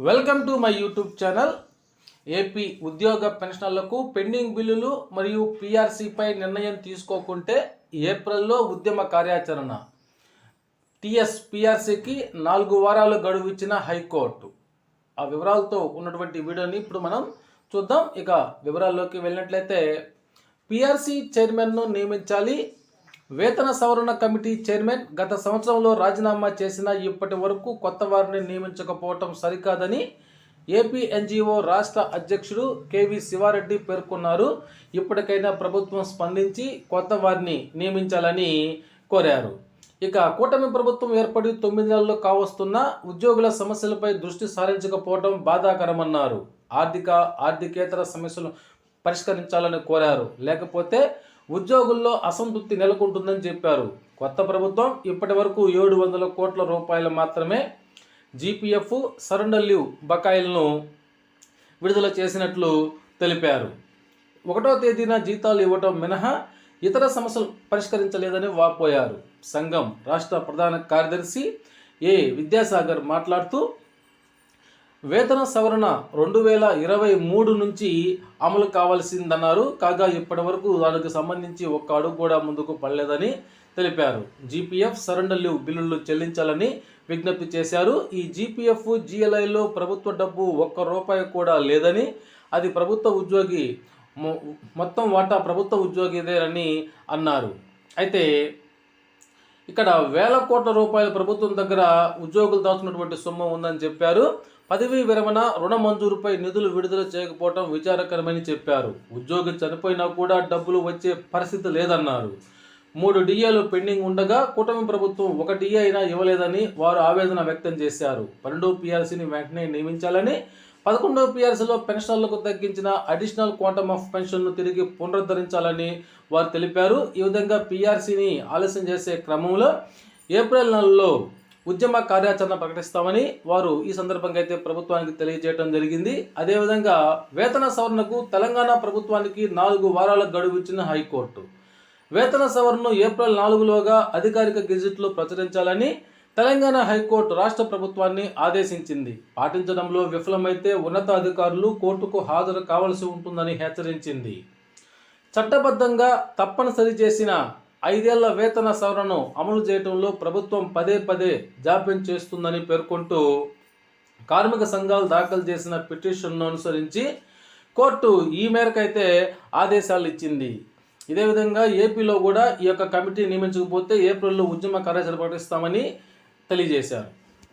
Welcome to my YouTube channel. AP ఉద్యోగ పెన్షనర్లకు pending బిల్లులు మరియు పీఆర్సీపై నిర్ణయం తీసుకోకుంటే ఏప్రిల్లో ఉద్యమ కార్యాచరణ. పీఆర్సీకి 4 వారాలు గడువు ఇచ్చిన హైకోర్టు. ఆ వివరాలతో ఉన్నటువంటి వీడియోని ఇప్పుడు మనం చూద్దాం. ఇక వివరాల్లోకి వెళ్ళినట్లయితే, పీఆర్సీ చైర్మన్ను నియమించాలి. వేతన సవరణ కమిటీ చైర్మన్ గత సంవత్సరంలో రాజీనామా చేసినా ఇప్పటి వరకు కొత్త వారిని నియమించకపోవటం సరికాదని ఏపీ ఎన్జీఓ రాష్ట్ర అధ్యక్షుడు కేవీ శివారెడ్డి పేర్కొన్నారు. ఇప్పటికైనా ప్రభుత్వం స్పందించి కొత్త వారిని నియమించాలని కోరారు. ఇక కూటమి ప్రభుత్వం ఏర్పడి 9 నెలలు కావస్తున్న ఉద్యోగుల సమస్యలపై దృష్టి సారించకపోవడం బాధాకరమన్నారు. ఆర్థికేతర సమస్యలు పరిష్కరించాలని కోరారు. లేకపోతే ఉద్యోగుల్లో అసంతృప్తి నెలకొంటుందని చెప్పారు. కొత్త ప్రభుత్వం ఇప్పటి వరకు 700 కోట్ల రూపాయలు మాత్రమే జీపీఎఫ్, సరెండర్ లీవ్ బకాయిలను విడుదల చేసినట్లు తెలిపారు. 1వ తేదీన జీతాలు ఇవ్వటం మినహా ఇతర సమస్యలు పరిష్కరించలేదని వాపోయారు. సంఘం రాష్ట్ర ప్రధాన కార్యదర్శి ఏ విద్యాసాగర్ మాట్లాడుతూ, వేతన సవరణ 2023 నుంచి అమలు కావాల్సిందన్నారు. కాగా ఇప్పటి వరకు దానికి సంబంధించి ఒక్క అడుగు కూడా ముందుకు పడలేదని తెలిపారు. జీపీఎఫ్, సరెండర్ లీవ్ బిల్లులు చెల్లించాలని విజ్ఞప్తి చేశారు. ఈ జీపీఎఫ్, జీఎల్ఐలో ప్రభుత్వ డబ్బు ₹1 కూడా లేదని, అది ప్రభుత్వ ఉద్యోగి మొత్తం వాటా ప్రభుత్వ ఉద్యోగిదేనని అన్నారు. అయితే ఇక్కడ వేల కోట్ల రూపాయల ప్రభుత్వం దగ్గర ఉద్యోగులు దాచుకున్నటువంటి సొమ్ము ఉందని చెప్పారు. పదవీ విరమణ, రుణ మంజూరుపై నిధులు విడుదల చేయకపోవడం విచారకరమని చెప్పారు. ఉద్యోగి చనిపోయినా కూడా డబ్బులు వచ్చే పరిస్థితి లేదన్నారు. 3 డిఏలు పెండింగ్ ఉండగా కూటమి ప్రభుత్వం 1 డిఏ అయినా ఇవ్వలేదని వారు ఆవేదన వ్యక్తం చేశారు. 12వ పీఆర్సీని వెంటనే నియమించాలని, 11వ పీఆర్సీలో పెన్షనర్లకు తగ్గించిన అడిషనల్ క్వాంటమ్ ఆఫ్ పెన్షన్ను తిరిగి పునరుద్ధరించాలని వారు తెలిపారు. ఈ విధంగా పీఆర్సీని ఆలస్యం చేసే క్రమంలో ఏప్రిల్ నెలలో ఉద్యమ కార్యాచరణ ప్రకటిస్తామని వారు ఈ సందర్భంగా అయితే ప్రభుత్వానికి తెలియజేయడం జరిగింది. అదేవిధంగా వేతన సవరణకు తెలంగాణ ప్రభుత్వానికి 4 వారాల గడువు ఇచ్చిన హైకోర్టు. వేతన సవరణను ఏప్రిల్ 4లోగా అధికారిక గెజిట్లో ప్రచురించాలని తెలంగాణ హైకోర్టు రాష్ట్ర ప్రభుత్వాన్ని ఆదేశించింది. పాటించడంలో విఫలమైతే ఉన్నతాధికారులు కోర్టుకు హాజరు కావాల్సి ఉంటుందని హెచ్చరించింది. చట్టబద్ధంగా తప్పనిసరి చేసిన 5 ఏళ్ల వేతన సవరణను అమలు చేయడంలో ప్రభుత్వం పదే జాప్యం చేస్తుందని పేర్కొంటూ కార్మిక సంఘాలు దాఖలు చేసిన పిటిషన్ను అనుసరించి కోర్టు ఈ మేరకైతే ఆదేశాలు ఇచ్చింది. ఇదే విధంగా ఏపీలో కూడా ఈ యొక్క కమిటీ నియమించకపోతే ఏప్రిల్లో ఉద్యమ కార్యాచరణ ప్రకటిస్తామని తెలియజేశారు.